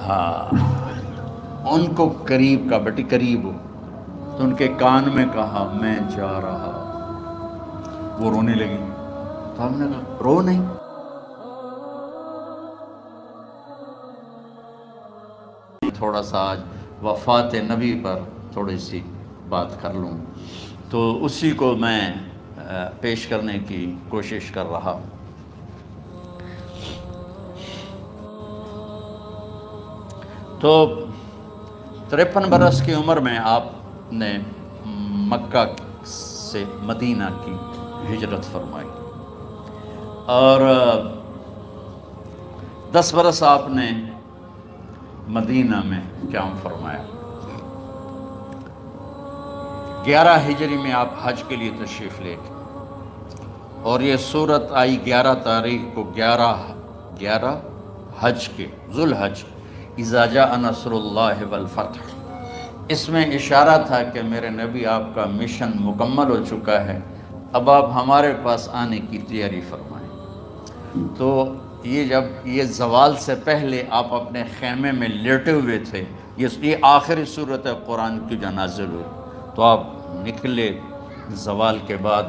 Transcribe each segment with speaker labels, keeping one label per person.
Speaker 1: ہاں، ان کو قریب کا بیٹی قریب ہو، تو ان کے کان میں کہا میں جا رہا۔ وہ رونے لگی، تو ہم نے کہا رو نہیں۔ تھوڑا سا آج وفات نبی پر تھوڑی سی بات کر لوں، تو اسی کو میں پیش کرنے کی کوشش کر رہا ہوں۔ تو 53 برس کی عمر میں آپ نے مکہ سے مدینہ کی ہجرت فرمائی، اور 10 برس آپ نے مدینہ میں قیام فرمایا۔ 11 ہجری میں آپ حج کے لیے تشریف لے گئے، اور یہ صورت آئی 11 تاریخ کو، 11 حج کے، ذوالحج، اذا جاء نصر اللہ والفتح۔ اس میں اشارہ تھا کہ میرے نبی آپ کا مشن مکمل ہو چکا ہے، اب آپ ہمارے پاس آنے کی تیاری فرمائیں۔ تو یہ جب یہ زوال سے پہلے آپ اپنے خیمے میں لیٹے ہوئے تھے، یہ آخری صورت قرآن کی جو نازل ہوئی، تو آپ نکلے زوال کے بعد،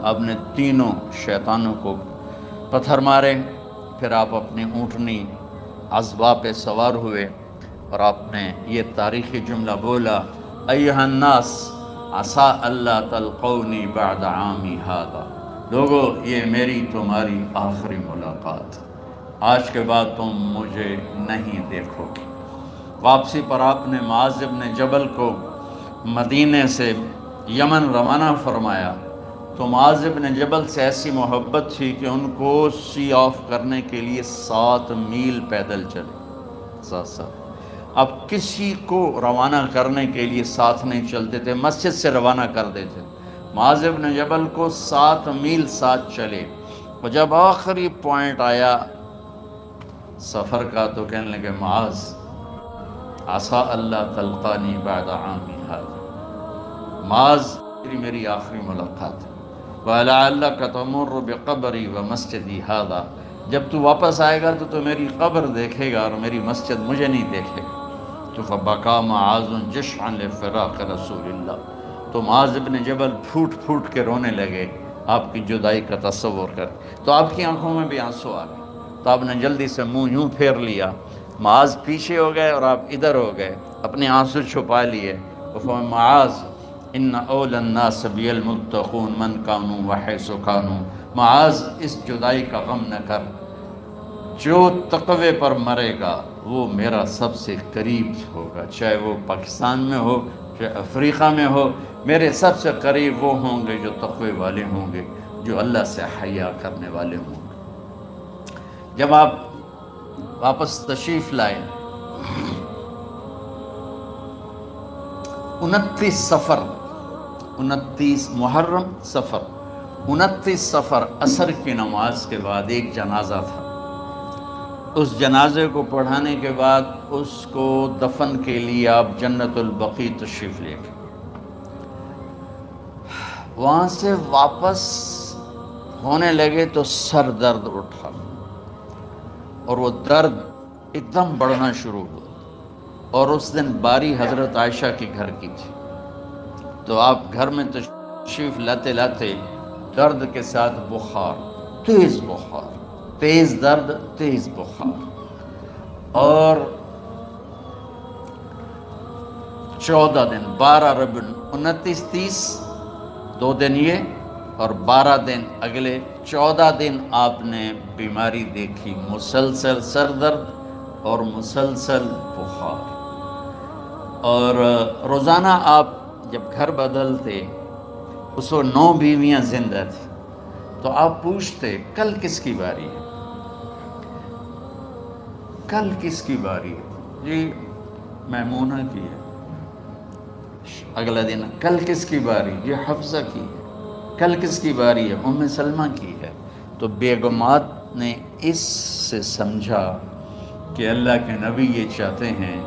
Speaker 1: آپ نے تینوں شیطانوں کو پتھر مارے، پھر آپ اپنی اونٹنی عذبہ پہ سوار ہوئے، اور آپ نے یہ تاریخی جملہ بولا، ایھا الناس عسیٰ اللہ تلقونی بعد عامی ھذا، لوگو یہ میری تمہاری آخری ملاقات، آج کے بعد تم مجھے نہیں دیکھو گے۔ واپسی پر آپ نے معاذ بن جبل کو مدینے سے یمن روانہ فرمایا، تو معاذ بن جبل سے ایسی محبت تھی کہ ان کو سی آف کرنے کے لیے 7 میل پیدل چلے، 7۔ اب کسی کو روانہ کرنے کے لیے ساتھ نہیں چلتے تھے، مسجد سے روانہ کر دیتے۔ معاذ بن جبل کو 7 میل ساتھ چلے، اور جب آخری پوائنٹ آیا سفر کا، تو کہنے لگے معاذ عسیٰ اللہ تلقانی بعد عامی ھذا، معاذ میری آخری ملاقات ہے، وَلَعَلَّكَ تَمُرُّ بِقَبْرِي وَمَسْجِدِي ھذا، جب تو واپس آئے گا تو میری قبر دیکھے گا اور میری مسجد مجھے نہیں دیکھے گا۔ تو فَبَكَى مُعَاذٌ جِشْعًا لِفِرَاقِ رسول اللہ، تو معاذ بن جبل پھوٹ پھوٹ کے رونے لگے آپ کی جدائی کا تصور کر، تو آپ کی آنکھوں میں بھی آنسو آ گئے، تو آپ نے جلدی سے منہ یوں پھیر لیا، معاذ پیچھے ہو گئے اور آپ ادھر ہو گئے، اپنے آنسو چھپا لیے، وَفَمَا معاذ ان اول الناس بی المتقون من کانوا وحیث کانوا، معاذ اس جدائی کا غم نہ کر، جو تقوی پر مرے گا وہ میرا سب سے قریب ہوگا، چاہے وہ پاکستان میں ہو چاہے افریقہ میں ہو، میرے سب سے قریب وہ ہوں گے جو تقوی والے ہوں گے، جو اللہ سے حیا کرنے والے ہوں گے۔ جب آپ واپس تشریف لائے، 29 صفر، 29 محرم صفر، 29 صفر عصر کی نماز کے بعد ایک جنازہ تھا، اس جنازے کو پڑھانے کے بعد اس کو دفن کے لیے آپ جنت البقیع تشریف لے گئے۔ وہاں سے واپس ہونے لگے تو سر درد اٹھا، اور وہ درد ایک دم بڑھنا شروع ہوا، اور اس دن باری حضرت عائشہ کے گھر کی تھی، تو آپ گھر میں تشریف لاتے لاتے درد کے ساتھ بخار، تیز بخار، تیز درد، تیز بخار، اور 14 دن، 12 ربیع 29 30 2 دن یہ، اور 12 دن اگلے 14 دن آپ نے بیماری دیکھی، مسلسل سر درد اور مسلسل بخار، اور روزانہ آپ جب گھر بدلتے، اس وقت 9 بیویاں زندہ تھیں، تو آپ پوچھتے کل کس کی باری ہے، کل کس کی باری ہے؟ جی میمونہ کی ہے۔ اگلا دن کل کس کی باری؟ یہ حفصہ کی ہے۔ کل کس کی باری ہے؟ ام سلمہ کی ہے۔ تو بیگمات نے اس سے سمجھا کہ اللہ کے نبی یہ چاہتے ہیں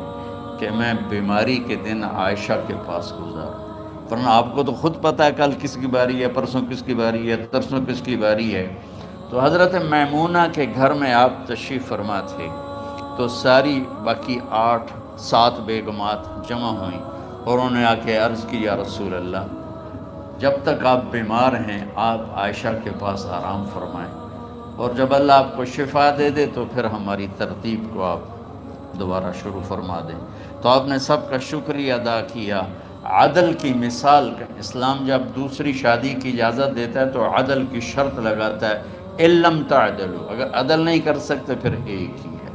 Speaker 1: کہ میں بیماری کے دن عائشہ کے پاس گزاروں، ورنہ آپ کو تو خود پتہ ہے کل کس کی باری ہے، پرسوں کس کی باری ہے، ترسوں کس کی باری ہے۔ تو حضرت میمونہ کے گھر میں آپ تشریف فرما تھے، تو ساری باقی 8-7 بیگمات جمع ہوئیں اور انہوں نے آ کے عرض کی یا رسول اللہ جب تک آپ بیمار ہیں آپ عائشہ کے پاس آرام فرمائیں، اور جب اللہ آپ کو شفا دے دے تو پھر ہماری ترتیب کو آپ دوبارہ شروع فرما دیں۔ تو آپ نے سب کا شکریہ ادا کیا۔ عدل کی مثال کا اسلام جب دوسری شادی کی اجازت دیتا ہے تو عدل کی شرط لگاتا ہے اِن لم تعدلوا، اگر عدل نہیں کر سکتے پھر ایک ہی ہے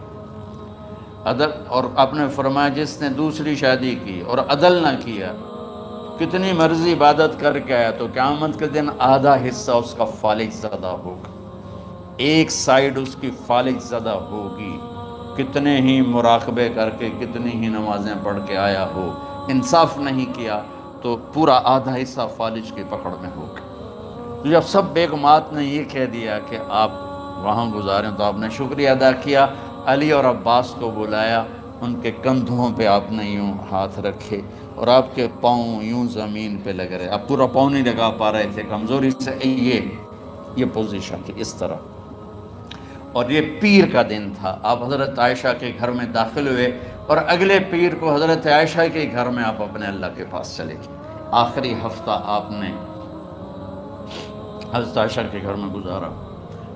Speaker 1: عدل۔ اور آپ نے فرمایا جس نے دوسری شادی کی اور عدل نہ کیا، کتنی مرضی عبادت کر کے آیا تو قیامت کے دن آدھا حصہ اس کا فالج زدہ ہوگا، ایک سائیڈ اس کی فالج زدہ ہوگی، کتنے ہی مراقبے کر کے کتنی ہی نمازیں پڑھ کے آیا ہو، انصاف نہیں کیا تو پورا آدھا حصہ فالج کی پکڑ میں ہوگا۔ جب سب بیگمات نے یہ کہہ دیا کہ آپ وہاں گزاریں تو آپ نے شکریہ ادا کیا، علی اور عباس کو بلایا، ان کے کندھوں پہ آپ نے یوں ہاتھ رکھے اور آپ کے پاؤں یوں زمین پہ لگ رہے، آپ پورا پاؤں نہیں لگا پا رہے تھے کمزوری سے، یہ پوزیشن تھی اس طرح۔ اور یہ پیر کا دن تھا، آپ حضرت عائشہ کے گھر میں داخل ہوئے اور اگلے پیر کو حضرت عائشہ کے گھر میں آپ اپنے اللہ کے پاس چلے گئے۔ آخری ہفتہ آپ نے حضرت عائشہ کے گھر میں گزارا۔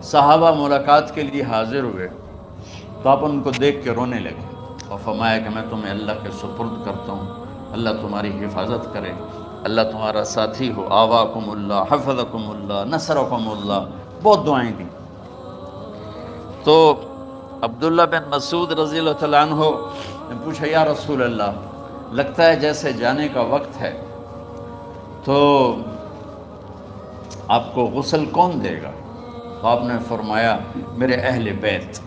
Speaker 1: صحابہ ملاقات کے لیے حاضر ہوئے تو آپ ان کو دیکھ کے رونے لگے اور فرمایا کہ میں تمہیں اللہ کے سپرد کرتا ہوں، اللہ تمہاری حفاظت کرے، اللہ تمہارا ساتھی ہو، آواکم اللہ، حفظکم اللہ، نصرکم اللہ، بہت دعائیں دیں۔ تو عبداللہ بن مسعود رضی اللہ تعالیٰ عنہ نے پوچھا یا رسول اللہ لگتا ہے جیسے جانے کا وقت ہے، تو آپ کو غسل کون دے گا؟ تو آپ نے فرمایا میرے اہل بیت۔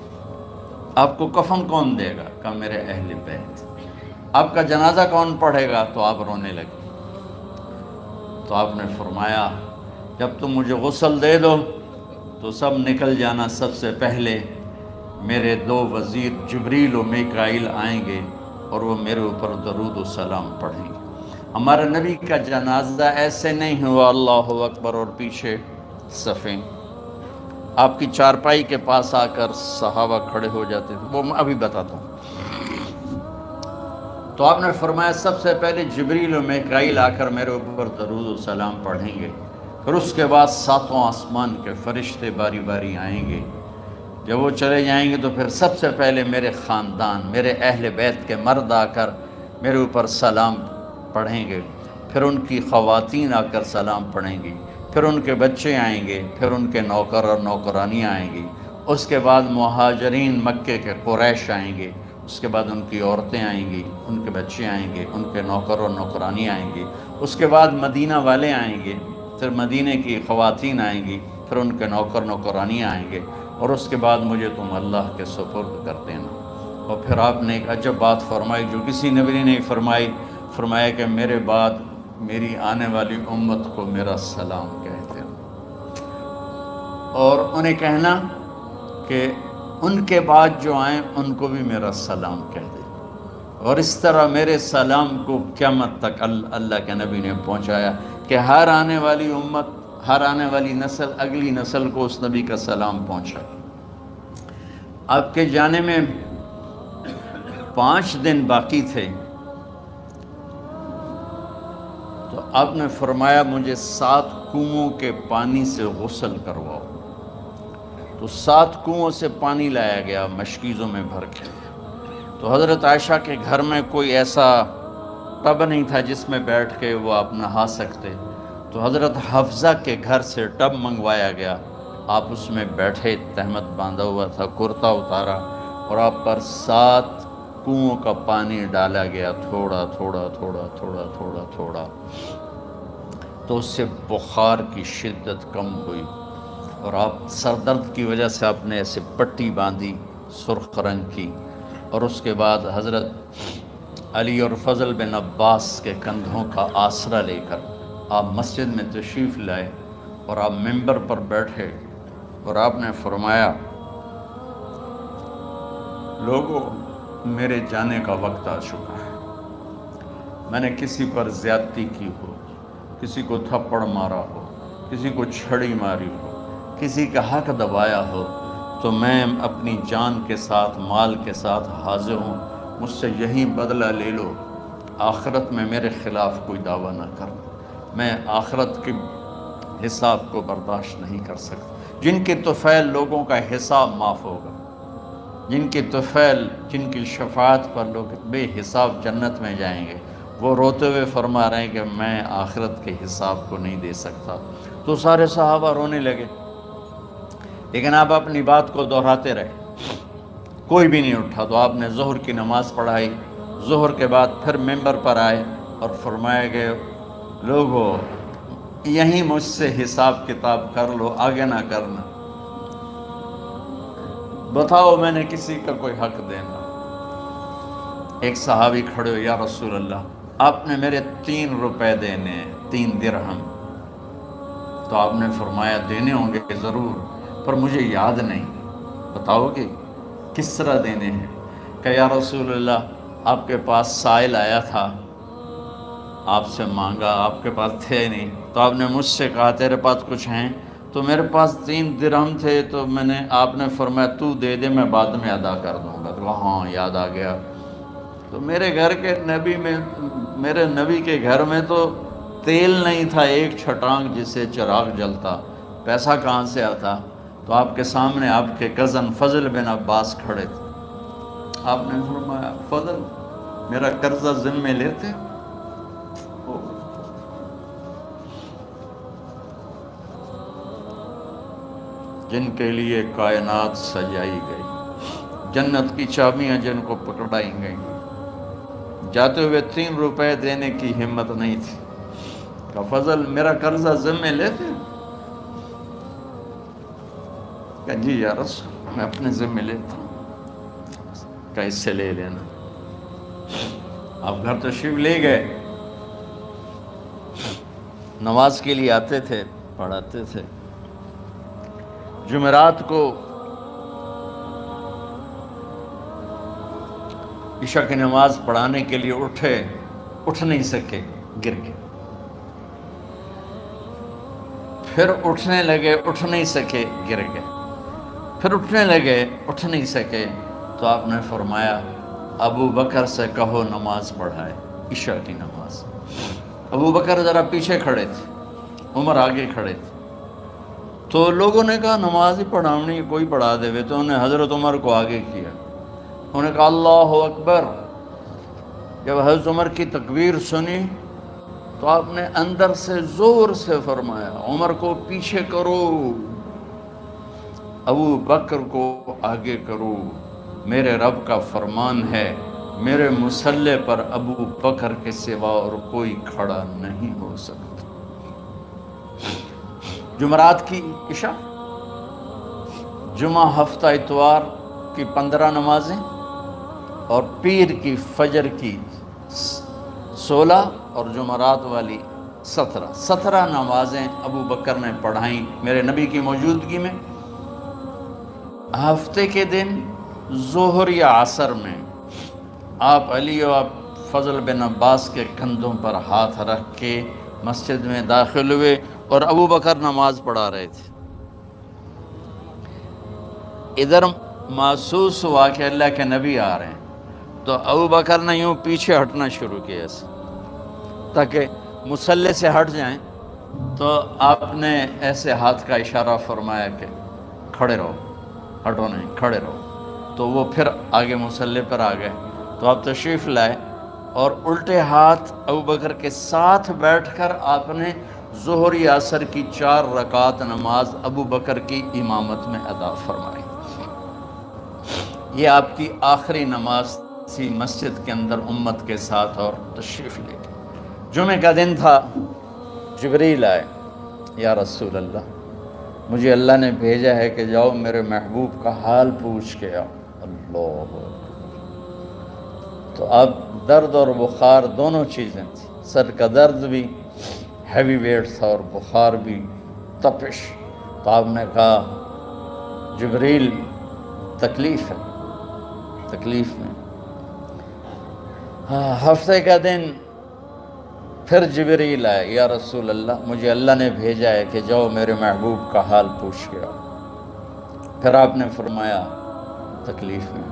Speaker 1: آپ کو کفن کون دے گا؟ کہا میرے اہل بیت۔ آپ کا جنازہ کون پڑھے گا؟ تو آپ رونے لگے۔ تو آپ نے فرمایا جب تم مجھے غسل دے دو تو سب نکل جانا، سب سے پہلے میرے 2 وزیر جبریل و میکائیل آئیں گے اور وہ میرے اوپر درود و سلام پڑھیں گے۔ ہمارے نبی کا جنازہ ایسے نہیں ہوا اللہ اکبر اور پیچھے صفیں، آپ کی چارپائی کے پاس آ کر صحابہ کھڑے ہو جاتے تھے، وہ میں ابھی بتاتا ہوں۔ تو آپ نے فرمایا سب سے پہلے جبریل و میکائیل آ کر میرے اوپر درود و سلام پڑھیں گے، پھر اس کے بعد 7 آسمان کے فرشتے باری باری آئیں گے۔ جب وہ چلے جائیں گے تو پھر سب سے پہلے میرے خاندان، میرے اہل بیت کے مرد آ کر میرے اوپر سلام پڑھیں گے، پھر ان کی خواتین آ کر سلام پڑھیں گی، پھر ان کے بچے آئیں گے، پھر ان کے نوکر اور نوکرانیاں آئیں گی، اس کے بعد مہاجرین مکے کے قریش آئیں گے، اس کے بعد ان کی عورتیں آئیں گی، ان کے بچے آئیں گے، ان کے نوکر اور نوکرانی آئیں گی، اس کے بعد مدینہ والے آئیں گے، پھر مدینہ کی خواتین آئیں گی، پھر ان کے نوکر نوکرانی آئیں گے، اور اس کے بعد مجھے تم اللہ کے سپرد کر دینا۔ اور پھر آپ نے ایک عجب بات فرمائی جو کسی نبی نے نہیں فرمائی، فرمایا کہ میرے بعد میری آنے والی امت کو میرا سلام کہتے ہیں، اور انہیں کہنا کہ ان کے بعد جو آئیں ان کو بھی میرا سلام کہہ دیں، اور اس طرح میرے سلام کو قیامت تک اللہ کے نبی نے پہنچایا کہ ہر آنے والی امت، ہر آنے والی نسل، اگلی نسل کو اس نبی کا سلام پہنچا۔ آپ کے جانے میں 5 دن باقی تھے تو آپ نے فرمایا مجھے 7 کنوؤں کے پانی سے غسل کرواؤ۔ تو 7 کنوؤں سے پانی لایا گیا مشکیزوں میں بھر کے۔ تو حضرت عائشہ کے گھر میں کوئی ایسا ٹب نہیں تھا جس میں بیٹھ کے وہ آپ نہا سکتے، تو حضرت حفصہ کے گھر سے ٹب منگوایا گیا، آپ اس میں بیٹھے، تہمت باندھا ہوا تھا، کرتا اتارا اور آپ پر 7 کنوؤں کا پانی ڈالا گیا، تھوڑا تھوڑا تھوڑا تھوڑا تھوڑا تھوڑا، تو اس سے بخار کی شدت کم ہوئی، اور آپ سر درد کی وجہ سے آپ نے ایسے پٹی باندھی سرخ رنگ کی، اور اس کے بعد حضرت علی اور فضل بن عباس کے کندھوں کا آسرا لے کر آپ مسجد میں تشریف لائے اور آپ ممبر پر بیٹھے اور آپ نے فرمایا لوگوں میرے جانے کا وقت آ چکا ہے، میں نے کسی پر زیادتی کی ہو، کسی کو تھپڑ مارا ہو، کسی کو چھڑی ماری ہو، کسی کا حق دبایا ہو، تو میں اپنی جان کے ساتھ مال کے ساتھ حاضر ہوں، مجھ سے یہی بدلہ لے لو، آخرت میں میرے خلاف کوئی دعویٰ نہ کرنا، میں آخرت کے حساب کو برداشت نہیں کر سکتا۔ جن کے طفیل لوگوں کا حساب معاف ہوگا، جن کی طفیل، جن کی شفاعت پر لوگ بے حساب جنت میں جائیں گے، وہ روتے ہوئے فرما رہے ہیں کہ میں آخرت کے حساب کو نہیں دے سکتا۔ تو سارے صحابہ رونے لگے، لیکن آپ اپنی بات کو دہراتے رہے، کوئی بھی نہیں اٹھا۔ تو آپ نے ظہر کی نماز پڑھائی، ظہر کے بعد پھر ممبر پر آئے اور فرمایا کہ لوگو یہیں مجھ سے حساب کتاب کر لو، آگے نہ کرنا، بتاؤ میں نے کسی کا کوئی حق دینا۔ ایک صحابی کھڑے ہو، یا رسول اللہ آپ نے میرے 3 روپے دینے ہیں، 3 درہم۔ تو آپ نے فرمایا دینے ہوں گے ضرور، پر مجھے یاد نہیں، بتاؤ گے کس طرح دینے ہیں؟ کہ یا رسول اللہ آپ کے پاس سائل آیا تھا، آپ سے مانگا، آپ کے پاس تھے نہیں، تو آپ نے مجھ سے کہا تیرے پاس کچھ ہیں؟ تو میرے پاس 3 درہم تھے، تو آپ نے فرمایا تو دے دے، میں بعد میں ادا کر دوں گا۔ تو ہاں یاد آ گیا۔ تو میرے گھر کے نبی میں، میرے نبی کے گھر میں تو تیل نہیں تھا ایک چھٹانگ جس سے چراغ جلتا، پیسہ کہاں سے آتا؟ تو آپ کے سامنے آپ کے کزن فضل بن عباس کھڑے تھے، آپ نے فرمایا فضل میرا قرضہ ذمہ لیتے؟ جن کے لیے کائنات سجائی گئی، جنت کی چابیاں جن کو پکڑائی گئیں، جاتے ہوئے 3 روپے دینے کی ہمت نہیں تھی۔ کہ فضل میرا قرضہ ذمہ لیتے؟ کہ جی یا رسول میں اپنے ذمہ لیتا ہوں۔ کہ اس سے لے لینا۔ آپ گھر تشریف لے گئے، نماز کے لیے آتے تھے، پڑھاتے تھے۔ جمعرات کو عشاء کی نماز پڑھانے کے لیے اٹھ نہیں سکے، گر گئے، پھر اٹھنے لگے، اٹھ نہیں سکے، گر گئے، پھر اٹھنے لگے، اٹھ نہیں سکے۔ تو آپ نے فرمایا ابو بکر سے کہو نماز پڑھائے، عشاء کی نماز۔ ابو بکر ذرا پیچھے کھڑے تھے، عمر آگے کھڑے تھے۔ تو لوگوں نے کہا نماز ہی پڑھاونی، کوئی پڑھا دے، تو انہیں حضرت عمر کو آگے کیا، انہوں نے کہا اللہ اکبر۔ جب حضرت عمر کی تکبیر سنی تو آپ نے اندر سے زور سے فرمایا عمر کو پیچھے کرو، ابو بکر کو آگے کرو، میرے رب کا فرمان ہے میرے مصلی پر ابو بکر کے سوا اور کوئی کھڑا نہیں ہو سکتا۔ جمعرات کی عشاء، جمعہ ہفتہ اتوار کی 15 نمازیں اور پیر کی فجر کی 16 اور جمعرات والی 17 نمازیں ابو بکر نے پڑھائیں میرے نبی کی موجودگی میں۔ ہفتے کے دن ظہر یا عصر میں آپ علی و فضل بن عباس کے کندھوں پر ہاتھ رکھ کے مسجد میں داخل ہوئے اور ابو بکر نماز پڑھا رہے تھے۔ ادھر محسوس ہوا کہ اللہ کے نبی آ رہے ہیں، تو ابو بکر نے یوں پیچھے ہٹنا شروع کیا ایسے تاکہ مصلی سے ہٹ جائیں۔ تو آپ نے ایسے ہاتھ کا اشارہ فرمایا کہ کھڑے رہو، ہٹو نہیں، کھڑے رہو۔ تو وہ پھر آگے مصلی پر آ گئے۔ تو آپ تشریف لائے اور الٹے ہاتھ ابو بکر کے ساتھ بیٹھ کر آپ نے ظہر یا عصر کی 4 رکعت نماز ابو بکر کی امامت میں ادا فرمائی۔ یہ آپ کی آخری نماز تھی مسجد کے اندر امت کے ساتھ، اور تشریف لے گئے۔ جمعہ کا دن تھا، جبریل آئے، یا رسول اللہ مجھے اللہ نے بھیجا ہے کہ جاؤ میرے محبوب کا حال پوچھ کے آؤ۔ اللہ اکبر۔ تو اب درد اور بخار دونوں چیزیں تھیں، سر کا درد بھی ہیوی ویٹ تھا اور بخار بھی، تپش۔ تو آپ نے کہا جبریل تکلیف ہے، تکلیف میں۔ ہفتے کا دن پھر جبریل آئے، یا رسول اللہ مجھے اللہ نے بھیجا ہے کہ جاؤ میرے محبوب کا حال پوچھ کے آؤ۔ پھر آپ نے فرمایا تکلیف میں.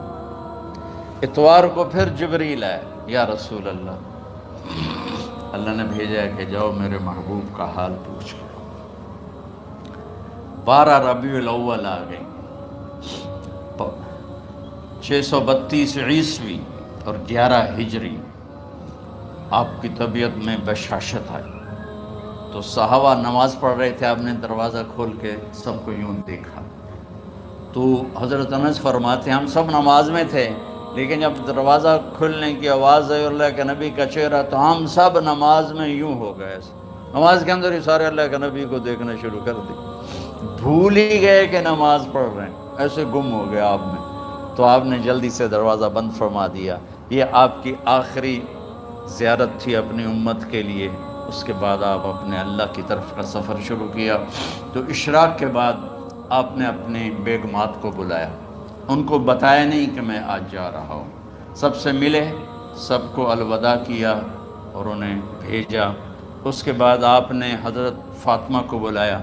Speaker 1: اتوار کو پھر جبریل آئے، یا رسول اللہ نے بھیجا ہے کہ جاؤ میرے محبوب کا حال پوچھ کے. 12 ربیع الاول آ گئی، 632 عیسوی اور 11 ہجری. آپ کی طبیعت میں بشاشت آئی تو صحابہ نماز پڑھ رہے تھے. آپ نے دروازہ کھول کے سب کو یوں دیکھا تو حضرت انس فرماتے ہیں ہم سب نماز میں تھے، لیکن جب دروازہ کھلنے کی آواز آئی اللہ کے نبی کا چہرہ تو ہم سب نماز میں یوں ہو گئے. نماز کے اندر ہی سارے اللہ کے نبی کو دیکھنا شروع کر دی، بھول ہی گئے کہ نماز پڑھ رہے ہیں، ایسے گم ہو گیا آپ میں. تو آپ نے جلدی سے دروازہ بند فرما دیا. یہ آپ کی آخری زیارت تھی اپنی امت کے لیے. اس کے بعد آپ اپنے اللہ کی طرف کا سفر شروع کیا. تو اشراق کے بعد آپ نے اپنی بیگمات کو بلایا، ان کو بتایا نہیں کہ میں آج جا رہا ہوں. سب سے ملے، سب کو الوداع کیا اور انہیں بھیجا. اس کے بعد آپ نے حضرت فاطمہ کو بلایا،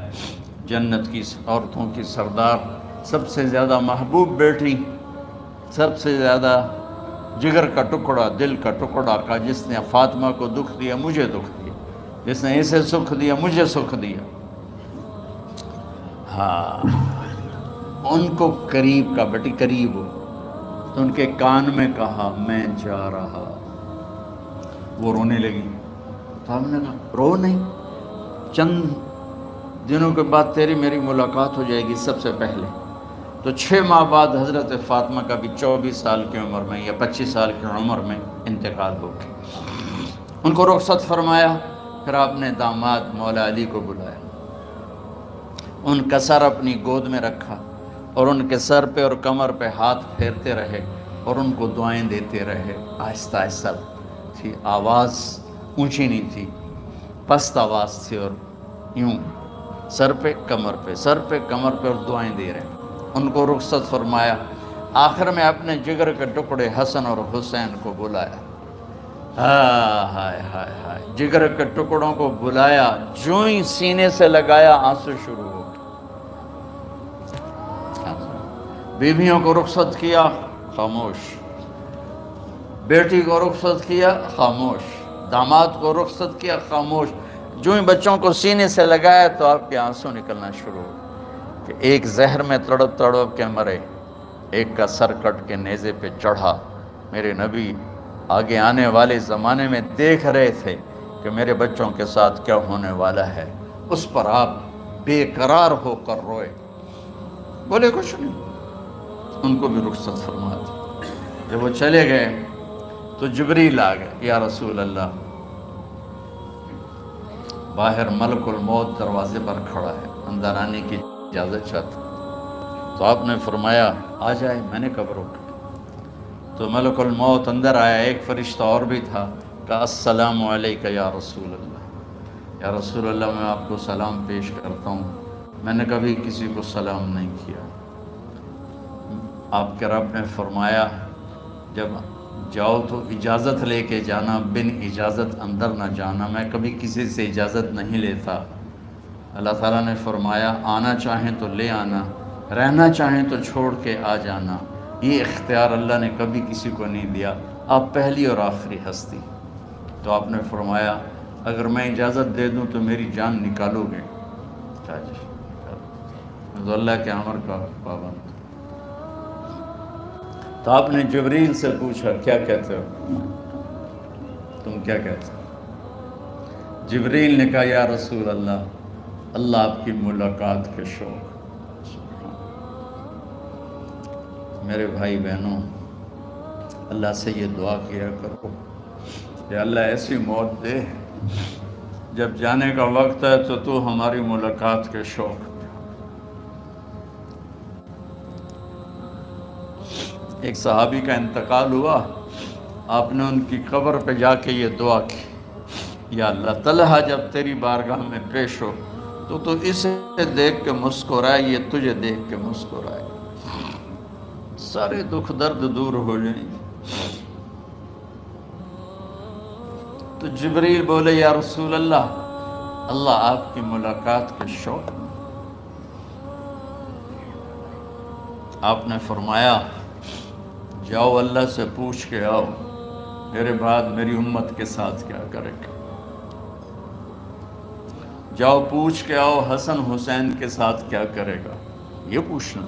Speaker 1: جنت کی عورتوں کی سردار، سب سے زیادہ محبوب بیٹی، سب سے زیادہ جگر کا ٹکڑا، دل کا ٹکڑا کا، جس نے فاطمہ کو دکھ دیا مجھے دکھ دیا، جس نے اسے سکھ دیا مجھے سکھ دیا. ہاں، ان کو قریب کا، بیٹی قریب ہو، تو ان کے کان میں کہا میں جا رہا. وہ رونے لگی تو ہم نے کہا رو نہیں، چند دنوں کے بعد تیری میری ملاقات ہو جائے گی سب سے پہلے. تو 6 ماہ بعد حضرت فاطمہ کا بھی 24 سال کی عمر میں یا 25 سال کی عمر میں انتقال ہو گیا. ان کو رخصت فرمایا. پھر آپ نے داماد مولا علی کو بلایا، ان کا سر اپنی گود میں رکھا اور ان کے سر پہ اور کمر پہ ہاتھ پھیرتے رہے اور ان کو دعائیں دیتے رہے. آہستہ آہستہ تھی، آواز اونچی نہیں تھی، پست آواز تھی، اور یوں سر پہ کمر پہ، سر پہ کمر پہ، اور دعائیں دے رہے ہیں. ان کو رخصت فرمایا. آخر میں اپنے جگر کے ٹکڑے حسن اور حسین کو بلایا. ہائے ہائے ہائے، جگر کے ٹکڑوں کو بلایا، جو ہی سینے سے لگایا آنسو شروع ہو گئے. بیویوں کو رخصت کیا، خاموش. بیٹی کو رخصت کیا، خاموش. داماد کو رخصت کیا، خاموش. جو ہی بچوں کو سینے سے لگایا تو آپ کے آنسو نکلنا شروع ہو کہ ایک زہر میں تڑپ تڑپ کے مرے، ایک کا سر کٹ کے نیزے پہ چڑھا. میرے نبی آگے آنے والے زمانے میں دیکھ رہے تھے کہ میرے بچوں کے ساتھ کیا ہونے والا ہے. اس پر آپ بے قرار ہو کر روئے، بولے کچھ نہیں. ان کو بھی رخصت فرما دی. جب وہ چلے گئے تو جبریل آ گئے، یا رسول اللہ باہر ملک الموت دروازے پر کھڑا ہے، اندر آنے کی اجازت چاہتا. تو آپ نے فرمایا آ جائے. میں نے کب روکا؟ تو ملک الموت اندر آیا. ایک فرشتہ اور بھی تھا، کہا السلام علیکہ یا رسول اللہ. یا رسول اللہ میں آپ کو سلام پیش کرتا ہوں، میں نے کبھی کسی کو سلام نہیں کیا. آپ کے رب نے فرمایا جب جاؤ تو اجازت لے کے جانا، بن اجازت اندر نہ جانا. میں کبھی کسی سے اجازت نہیں لیتا. اللہ تعالیٰ نے فرمایا آنا چاہیں تو لے آنا، رہنا چاہیں تو چھوڑ کے آ جانا. یہ اختیار اللہ نے کبھی کسی کو نہیں دیا. آپ پہلی اور آخری ہستی. تو آپ نے فرمایا اگر میں اجازت دے دوں تو میری جان نکالو گے؟ تو اللہ کے امر کا پابند. تو آپ نے جبریل سے پوچھا کیا کہتے ہو، تم کیا کہتے ہو؟ جبریل نے کہا یا رسول اللہ، اللہ آپ کی ملاقات کے شوق. میرے بھائی بہنوں، اللہ سے یہ دعا کیا کرو کہ اللہ ایسی موت دے جب جانے کا وقت ہے تو ہماری ملاقات کے شوق. ایک صحابی کا انتقال ہوا، آپ نے ان کی قبر پہ جا کے یہ دعا کی، یا اللہ طلحہ جب تیری بارگاہ میں پیش ہو تو اسے دیکھ کے مسکرائے، یہ تجھے دیکھ کے مسکرائے، سارے دکھ درد دور ہو جائیں. تو جبریل بولے یا رسول اللہ، اللہ آپ کی ملاقات کے شوق. آپ نے فرمایا جاؤ اللہ سے پوچھ کے آؤ میرے بعد میری امت کے ساتھ کیا کرے گا، جاؤ پوچھ کے آؤ حسن حسین کے ساتھ کیا کرے گا۔ یہ پوچھنا،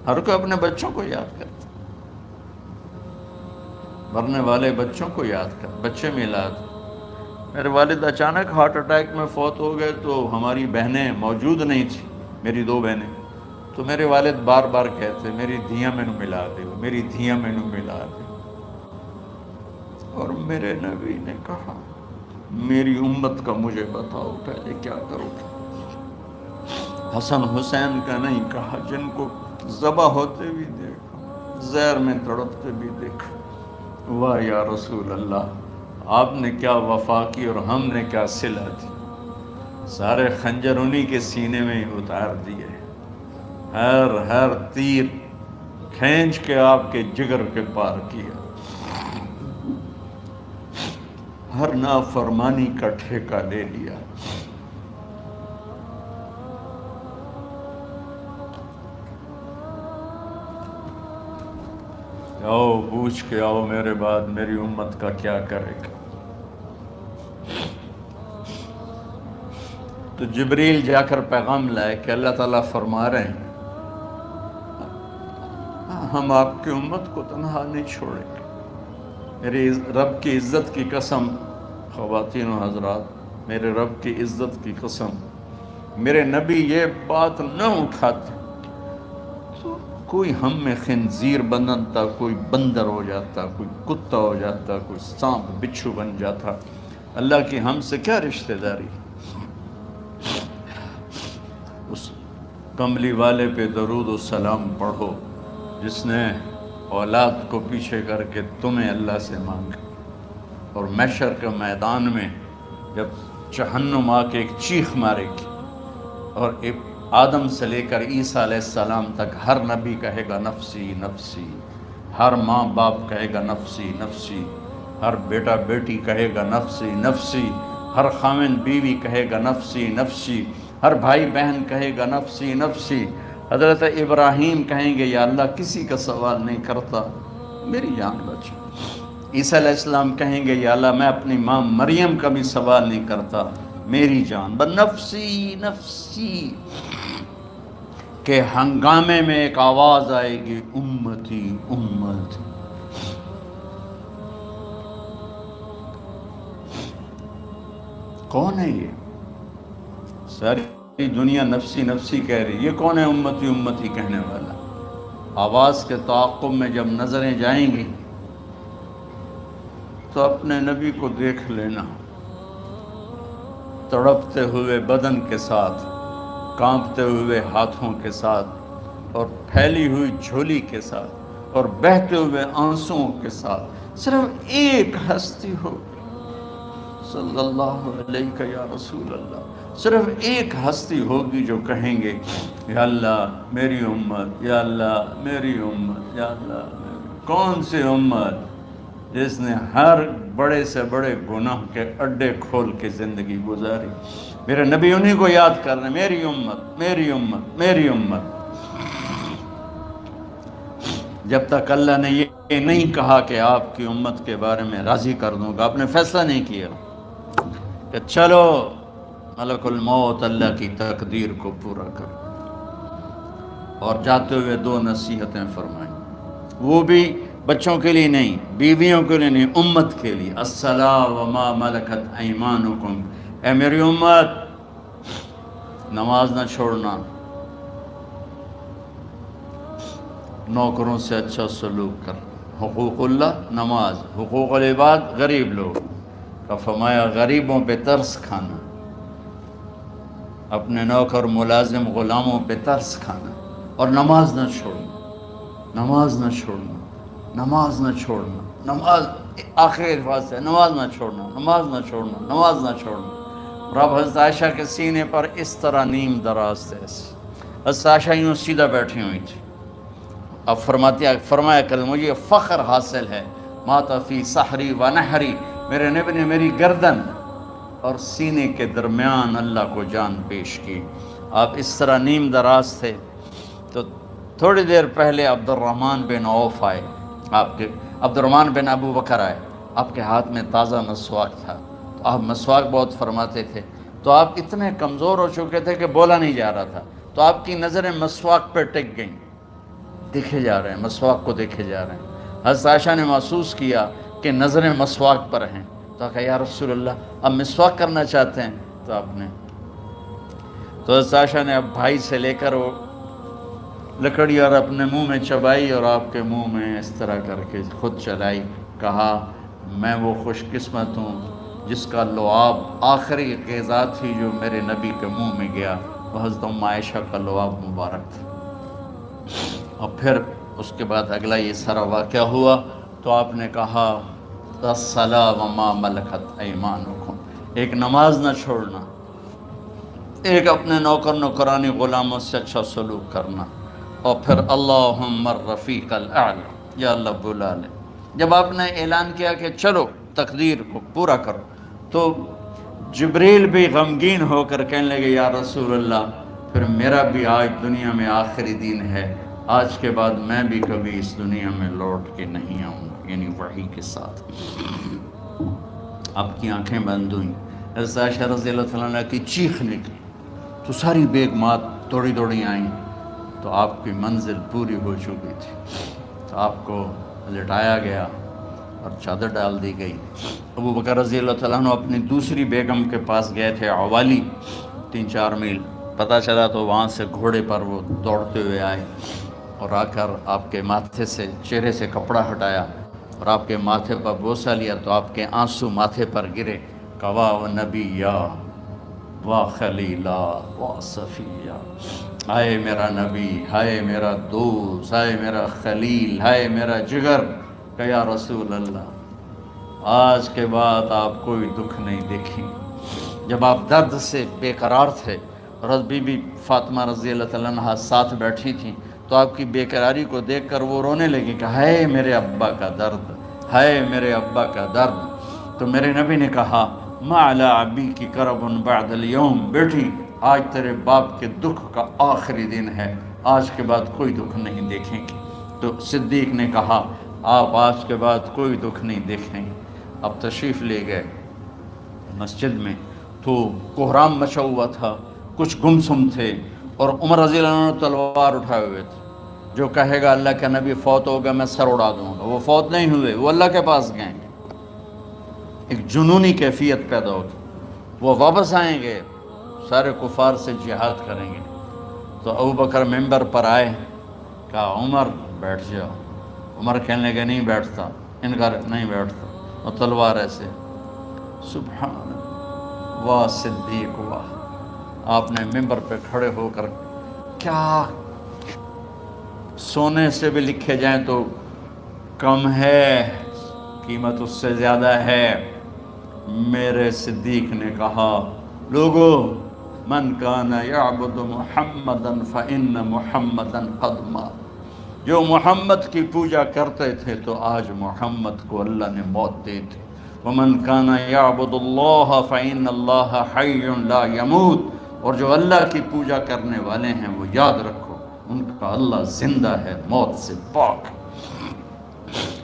Speaker 1: ہر کوئی اپنے بچوں کو یاد کرتا، مرنے والے بچوں کو یاد کر، بچے میلاد۔ میرے والد اچانک ہارٹ اٹیک میں فوت ہو گئے تو ہماری بہنیں موجود نہیں تھیں، میری 2 بہنیں، تو میرے والد بار بار کہتے میری دھیاں مینوں ملا دے، میری دھیاں مینوں ملا دے۔ اور میرے نبی نے کہا میری امت کا مجھے بتاؤ پہلے کیا کرو گے۔ حسن حسین کا نہیں کہا، جن کو ذبح ہوتے بھی دیکھا، زہر میں تڑپتے بھی دیکھا۔ واہ یا رسول اللہ، آپ نے کیا وفا کی اور ہم نے کیا صلہ دی، سارے خنجر انہی کے سینے میں ہی اتار دیے، ہر تیر کھینچ کے آپ کے جگر کے پار کیا، ہر نافرمانی کا ٹھیکہ لے لیا۔ آؤ پوچھ کے آؤ میرے بعد میری امت کا کیا کرے گا۔ تو جبریل جا کر پیغام لائے کہ اللہ تعالیٰ فرما رہے ہیں ہم آپ کی امت کو تنہا نہیں چھوڑیں گے۔ میرے رب کی عزت کی قسم، خواتین و حضرات، میرے رب کی عزت کی قسم، میرے نبی یہ بات نہ اٹھاتے تو کوئی ہم میں خنزیر بنتا، کوئی بندر ہو جاتا، کوئی کتا ہو جاتا، کوئی سانپ بچھو بن جاتا۔ اللہ کی ہم سے کیا رشتہ داری۔ اس کملی والے پہ درود و سلام پڑھو جس نے اولاد کو پیچھے کر کے تمہیں اللہ سے مانگا، اور محشر کے میدان میں جب جہنم آ کے ایک چیخ مارے گی اور آدم سے لے کر عیسیٰ علیہ السلام تک ہر نبی کہے گا نفسی نفسی، ہر ماں باپ کہے گا نفسی نفسی، ہر بیٹا بیٹی کہے گا نفسی نفسی، ہر خاوند بیوی کہے گا نفسی نفسی، ہر بھائی بہن کہے گا نفسی نفسی۔ حضرت ابراہیم کہیں گے یا اللہ کسی کا سوال نہیں کرتا، میری جان بچا۔ عیسیٰ علیہ السلام کہیں گے یا اللہ میں اپنی ماں مریم کا بھی سوال نہیں کرتا، میری جان بس نفسی نفسی۔ کہ ہنگامے میں ایک آواز آئے گی امتی امتی۔ کون ہے یہ؟ ساری دنیا نفسی نفسی کہہ رہی، یہ کون ہے امتی امتی کہنے والا؟ آواز کے تعاقب میں جب نظریں جائیں گی تو اپنے نبی کو دیکھ لینا، تڑپتے ہوئے بدن کے ساتھ، کانپتے ہوئے ہاتھوں کے ساتھ، اور پھیلی ہوئی جھولی کے ساتھ، اور بہتے ہوئے آنسوؤں کے ساتھ، صرف ایک ہستی ہو، صلی اللہ علیہ یا رسول اللہ، صرف ایک ہستی ہوگی جو کہیں گے یا اللہ میری امت، یا اللہ میری امت، یا اللہ میری۔ کون سی امت؟ جس نے ہر بڑے سے بڑے گناہ کے اڈے کھول کے زندگی گزاری۔ میرے نبی انہی کو یاد کر رہے ہیں، میری امت میری امت میری امت۔ جب تک اللہ نے یہ نہیں کہا کہ آپ کی امت کے بارے میں راضی کر دوں گا، آپ نے فیصلہ نہیں کیا کہ چلو ملک الموت اللہ کی تقدیر کو پورا کر، اور جاتے ہوئے 2 نصیحتیں فرمائیں، وہ بھی بچوں کے لیے نہیں، بیویوں کے لیے نہیں، امت کے لیے۔ الصلاۃ وما ملکت ایمانکم، اے میری امت نماز نہ چھوڑنا، نوکروں سے اچھا سلوک کر، حقوق اللہ نماز، حقوق العباد غریب لوگ کا فرمایا غریبوں پہ ترس کھانا، اپنے نوکر ملازم غلاموں پہ ترس کھانا، اور نماز نہ چھوڑنا، نماز نہ چھوڑنا، نماز نہ چھوڑنا، نماز آخر الفاظ سے نماز نہ چھوڑنا، نماز نہ چھوڑنا، نماز نہ چھوڑنا۔ رب حضرت عائشہ کے سینے پر اس طرح نیم دراز تھے، حضرت عائشہ یوں سیدھا بیٹھی ہوئی تھی۔ اب فرمایا کل مجھے فخر حاصل ہے، مات فی سحری و نحری، میرے نبی نے میری گردن اور سینے کے درمیان اللہ کو جان پیش کی۔ آپ اس طرح نیم دراز تھے تو تھوڑی دیر پہلے عبد الرحمن بن عوف آئے، آپ کے عبد الرحمن بن ابو بکر آئے، آپ کے ہاتھ میں تازہ مسواک تھا، تو آپ مسواک بہت فرماتے تھے، تو آپ اتنے کمزور ہو چکے تھے کہ بولا نہیں جا رہا تھا، تو آپ کی نظریں مسواک پہ ٹک گئیں، دیکھے جا رہے ہیں، مسواک کو دیکھے جا رہے ہیں۔ حضرت عائشہ نے محسوس کیا کہ نظریں مسواک پر ہیں، تو کہا یا رسول اللہ اب مسواک کرنا چاہتے ہیں، تو آپ نے تو حضرت عائشہ نے اب بھائی سے لے کر وہ لکڑی اور اپنے منہ میں چبائی اور آپ کے منہ میں اس طرح کر کے خود چلائی، کہا میں وہ خوش قسمت ہوں جس کا لعاب آخری غذا تھی جو میرے نبی کے منہ میں گیا، وہ حضرت ام عائشہ کا لعاب مبارک تھا۔ اور پھر اس کے بعد اگلا یہ سارا واقعہ ہوا، تو آپ نے کہا الصلاۃ وما ملکت ایمانکم، ایک نماز نہ چھوڑنا، ایک اپنے نوکر نوکرانی غلاموں سے اچھا سلوک کرنا، اور پھر اللہم الرفیق الاعلی، یا اللہ بلا لے۔ جب آپ نے اعلان کیا کہ چلو تقدیر کو پورا کرو، تو جبریل بھی غمگین ہو کر کہنے لگے یا رسول اللہ پھر میرا بھی آج دنیا میں آخری دن ہے، آج کے بعد میں بھی کبھی اس دنیا میں لوٹ کے نہیں آؤں گا، یعنی وحی کے ساتھ۔ آپ کی آنکھیں بند ہوئیں، حضرت عائشہ رضی اللہ تعالیٰ عنہ کی چیخ نکلی، تو ساری بیگمات دوڑی دوڑی آئیں، تو آپ کی منزل پوری ہو چکی تھی، تو آپ کو لٹایا گیا اور چادر ڈال دی گئی۔ ابو بکر رضی اللہ تعالیٰ عنہ اپنی دوسری بیگم کے پاس گئے تھے عوالی، 3-4 میل، پتہ چلا تو وہاں سے گھوڑے پر وہ دوڑتے ہوئے آئے اور آ کر آپ کے ماتھے سے چہرے سے کپڑا ہٹایا اور آپ کے ماتھے پر بوسہ لیا، تو آپ کے آنسو ماتھے پر گرے، کوا و نبیّا و خلیلا و صفیہ، ہائے میرا نبی، ہائے میرا دوست، ہائے میرا خلیل، ہائے میرا جگر، کہ یا رسول اللہ آج کے بعد آپ کوئی دکھ نہیں دیکھیں۔ جب آپ درد سے بے قرار تھے اور حضرت بی بی فاطمہ رضی اللہ تعالیٰ عنہ ساتھ بیٹھی تھیں، تو آپ کی بے قراری کو دیکھ کر وہ رونے لگی کہ ہائے میرے ابا کا درد، ہائے میرے ابا کا درد۔ تو میرے نبی نے کہا ما علی ابی کی کرب بعد اليوم، بیٹی آج تیرے باپ کے دکھ کا آخری دن ہے، آج کے بعد کوئی دکھ نہیں دیکھیں گے۔ تو صدیق نے کہا آپ آج کے بعد کوئی دکھ نہیں دیکھیں گے۔ اب تشریف لے گئے مسجد میں، تو کوہرام مچا ہوا تھا، کچھ گمسم تھے، اور عمر رضی اللہ عنہ تلوار اٹھائے ہوئے تھے، جو کہے گا اللہ کا نبی فوت ہو گیا میں سر اڑا دوں گا، وہ فوت نہیں ہوئے، وہ اللہ کے پاس گئے۔ ایک جنونی کیفیت پیدا ہوگی، وہ واپس آئیں گے، سارے کفار سے جہاد کریں گے۔ تو ابو بکر ممبر پر آئے، کہا عمر بیٹھ جاؤ، عمر کہنے لگے نہیں بیٹھتا، انکار نہیں بیٹھتا، اور تلوار ایسے، سبحان اللہ، واہ صدیق واہ۔ آپ نے ممبر پہ کھڑے ہو کر، کیا سونے سے بھی لکھے جائیں تو کم ہے، قیمت اس سے زیادہ ہے۔ میرے صدیق نے کہا لوگو من کان یعبد محمدا فإن محمدا قد مات، جو محمد کی پوجا کرتے تھے تو آج محمد کو اللہ نے موت دے دی۔ ومن کان یعبد اللہ فإن اللہ حی لا یموت، اور جو اللہ کی پوجا کرنے والے ہیں وہ یاد رکھو ان کا اللہ زندہ ہے، موت سے پاک۔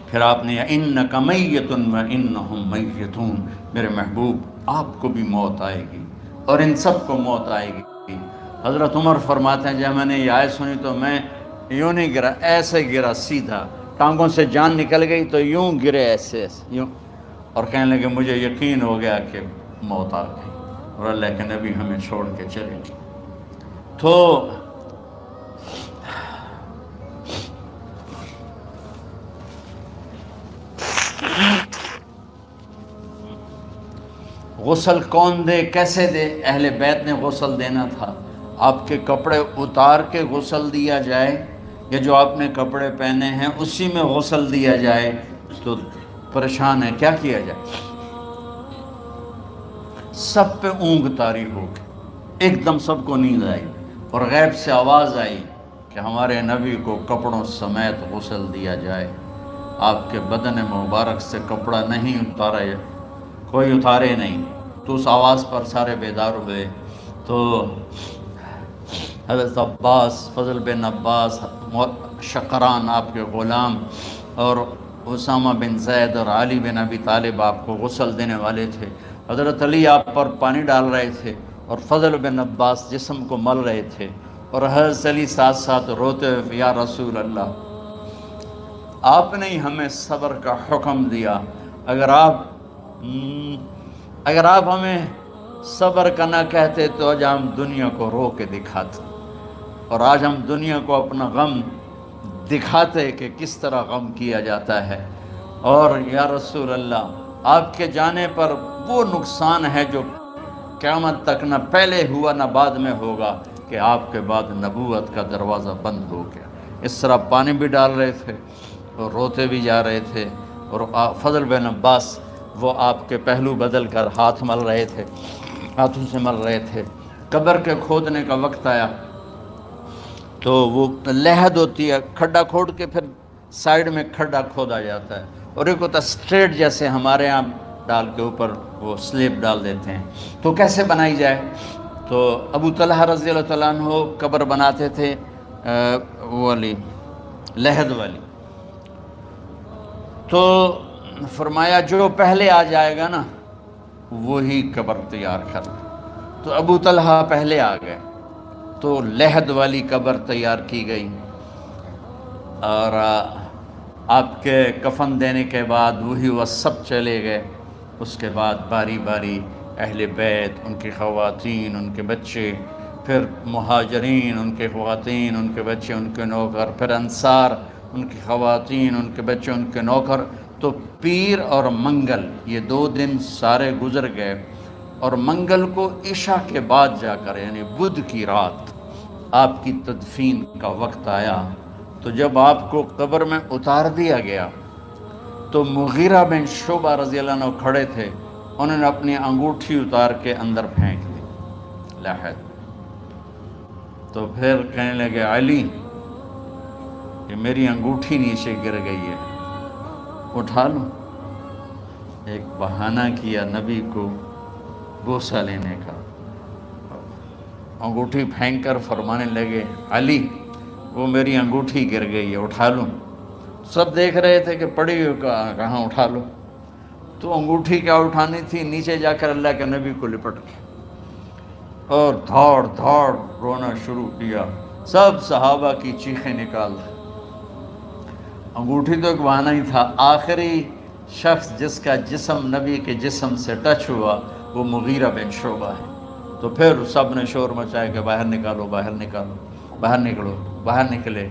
Speaker 1: پھر آپ نے اِنَّکَ مَیَّتٌ وَإِنَّهُمْ مَیَّتُونَ، میرے محبوب آپ کو بھی موت آئے گی اور ان سب کو موت آئے گی۔ حضرت عمر فرماتے ہیں جب میں نے یہ آیت سنی تو میں یوں نہیں گرا، ایسے گرا سیدھا، ٹانگوں سے جان نکل گئی تو یوں گرے ایسے یوں، اور کہنے لگے مجھے یقین ہو گیا کہ موت آ گئی اور اللہ کے نبی ہمیں چھوڑ کے چلے گئے۔ تو غسل کون دے، کیسے دے؟ اہل بیت نے غسل دینا تھا۔ آپ کے کپڑے اتار کے غسل دیا جائے یا جو آپ نے کپڑے پہنے ہیں اسی میں غسل دیا جائے؟ تو پریشان ہے، کیا کیا جائے؟ سب پہ اونگ طاری ہو گئی، ایک دم سب کو نیند آئی اور غیب سے آواز آئی کہ ہمارے نبی کو کپڑوں سمیت غسل دیا جائے۔ آپ کے بدن مبارک سے کپڑا نہیں اتارا، کوئی اتارے نہیں۔ تو اس آواز پر سارے بیدار ہوئے۔ تو حضرت عباس، فضل بن عباس، شقران آپ کے غلام، اور اسامہ بن زید اور علی بن ابی طالب آپ کو غسل دینے والے تھے، حضرت علی آپ پر پانی ڈال رہے تھے، اور فضل بن عباس جسم کو مل رہے تھے، اور حضرت علی ساتھ ساتھ روتے ہوئے یا رسول اللہ، آپ نے ہی ہمیں صبر کا حکم دیا، اگر آپ ہمیں صبر کا نہ کہتے تو آج ہم دنیا کو رو کے دکھاتے، اور آج ہم دنیا کو اپنا غم دکھاتے کہ کس طرح غم کیا جاتا ہے۔ اور یا رسول اللہ، آپ کے جانے پر وہ نقصان ہے جو قیامت تک نہ پہلے ہوا نہ بعد میں ہوگا، کہ آپ کے بعد نبوت کا دروازہ بند ہو گیا۔ اس طرح پانی بھی ڈال رہے تھے اور روتے بھی جا رہے تھے، اور فضل بن عباس وہ آپ کے پہلو بدل کر ہاتھ مل رہے تھے، ہاتھوں سے مل رہے تھے۔ قبر کے کھودنے کا وقت آیا تو وہ لحد ہوتی ہے، کھڈا کھود کے پھر سائیڈ میں کھڈا کھودا جاتا ہے، اور ایک ہوتا اسٹریٹ جیسے ہمارے ہاں ڈال کے اوپر وہ سلیب ڈال دیتے ہیں، تو کیسے بنائی جائے؟ تو ابو طلحہ رضی اللہ تعالیٰ عنہ قبر بناتے تھے وہ والی لحد والی، تو فرمایا جو پہلے آ جائے گا نا وہی قبر تیار کر، تو ابو طلحہ پہلے آ گئے، تو لحد والی قبر تیار کی گئی، اور آپ کے کفن دینے کے بعد وہی وہ سب چلے گئے۔ اس کے بعد باری باری اہل بیت، ان کی خواتین، ان کے بچے، پھر مہاجرین، ان کے خواتین، ان کے بچے، ان کے نوکر، پھر انصار، ان کی خواتین، ان کے بچے، ان کے نوکر، تو پیر اور منگل یہ 2 دن سارے گزر گئے، اور منگل کو عشاء کے بعد جا کر یعنی بدھ کی رات آپ کی تدفین کا وقت آیا۔ تو جب آپ کو قبر میں اتار دیا گیا تو مغیرہ بن شعبہ رضی اللہ عنہ کھڑے تھے، انہوں نے اپنی انگوٹھی اتار کے اندر پھینک دی لحد، تو پھر کہنے لگے علی کہ میری انگوٹھی نیچے گر گئی ہے، اٹھا لو۔ ایک بہانہ کیا نبی کو بوسہ لینے کا، انگوٹھی پھینک کر فرمانے لگے علی وہ میری انگوٹھی گر گئی ہے، اٹھا لوں۔ سب دیکھ رہے تھے کہ پڑی ہوئی کہاں اٹھا لو، تو انگوٹھی کیا اٹھانی تھی، نیچے جا کر اللہ کے نبی کو لپٹ کے اور دھاڑ دھاڑ رونا شروع کیا، سب صحابہ کی چیخیں نکال دی۔ انگوٹھی تو ایک بہانہ ہی تھا، آخری شخص جس کا جسم نبی کے جسم سے ٹچ ہوا وہ مغیرہ بن شعبہ ہے۔ تو پھر سب نے شور مچایا کہ باہر نکالو، باہر نکالو، باہر نکلو، باہر نکلے،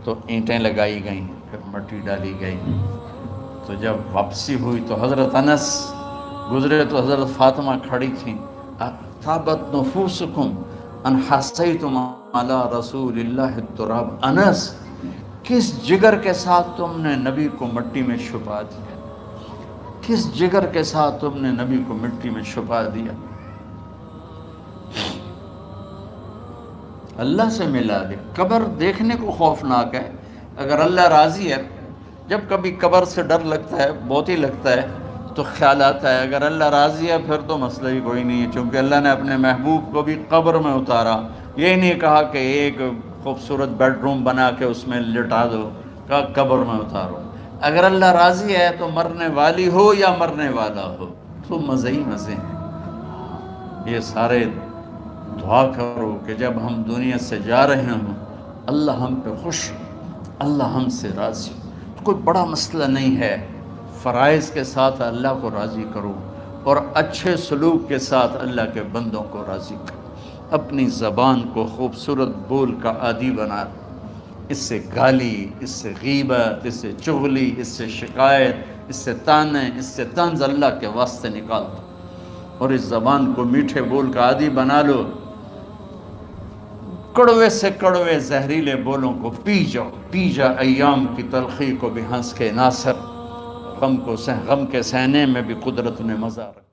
Speaker 1: تو اینٹیں لگائی گئیں، پھر مٹی ڈالی گئی۔ تو جب واپسی ہوئی تو حضرت انس گزرے تو حضرت فاطمہ کھڑی تھیں، طابت نفوسکم ان حسیتم علی رسول اللہ التراب، انس کس جگر کے ساتھ تم نے نبی کو مٹی میں چھپا دیا، کس جگر کے ساتھ تم نے نبی کو مٹی میں چھپا دیا، اللہ سے ملا دے۔ قبر دیکھنے کو خوفناک ہے، اگر اللہ راضی ہے، جب کبھی قبر سے ڈر لگتا ہے، بہت ہی لگتا ہے، تو خیال آتا ہے اگر اللہ راضی ہے پھر تو مسئلہ ہی کوئی نہیں ہے، چونکہ اللہ نے اپنے محبوب کو بھی قبر میں اتارا، یہ نہیں کہا کہ ایک خوبصورت بیڈ روم بنا کے اس میں لٹا دو، کہا قبر میں اتارو۔ اگر اللہ راضی ہے تو مرنے والی ہو یا مرنے والا ہو تو مزے ہی مزے ہیں۔ یہ سارے دعا کرو کہ جب ہم دنیا سے جا رہے ہوں اللہ ہم پہ خوش، اللہ ہم سے راضی، کوئی بڑا مسئلہ نہیں ہے، فرائض کے ساتھ اللہ کو راضی کرو اور اچھے سلوک کے ساتھ اللہ کے بندوں کو راضی کرو، اپنی زبان کو خوبصورت بول کا عادی بنا، اس سے گالی، اس سے غیبت، اس سے چغلی، اس سے شکایت، اس سے تانے، اس سے طنز اللہ کے واسطے نکال دو، اور اس زبان کو میٹھے بول کا عادی بنا لو، کڑوے سے کڑوے زہریلے بولوں کو پی جا ایام کی تلخی کو بھی ہنس کے ناصر، غم کے سہنے میں بھی قدرت نے مزہ رکھا۔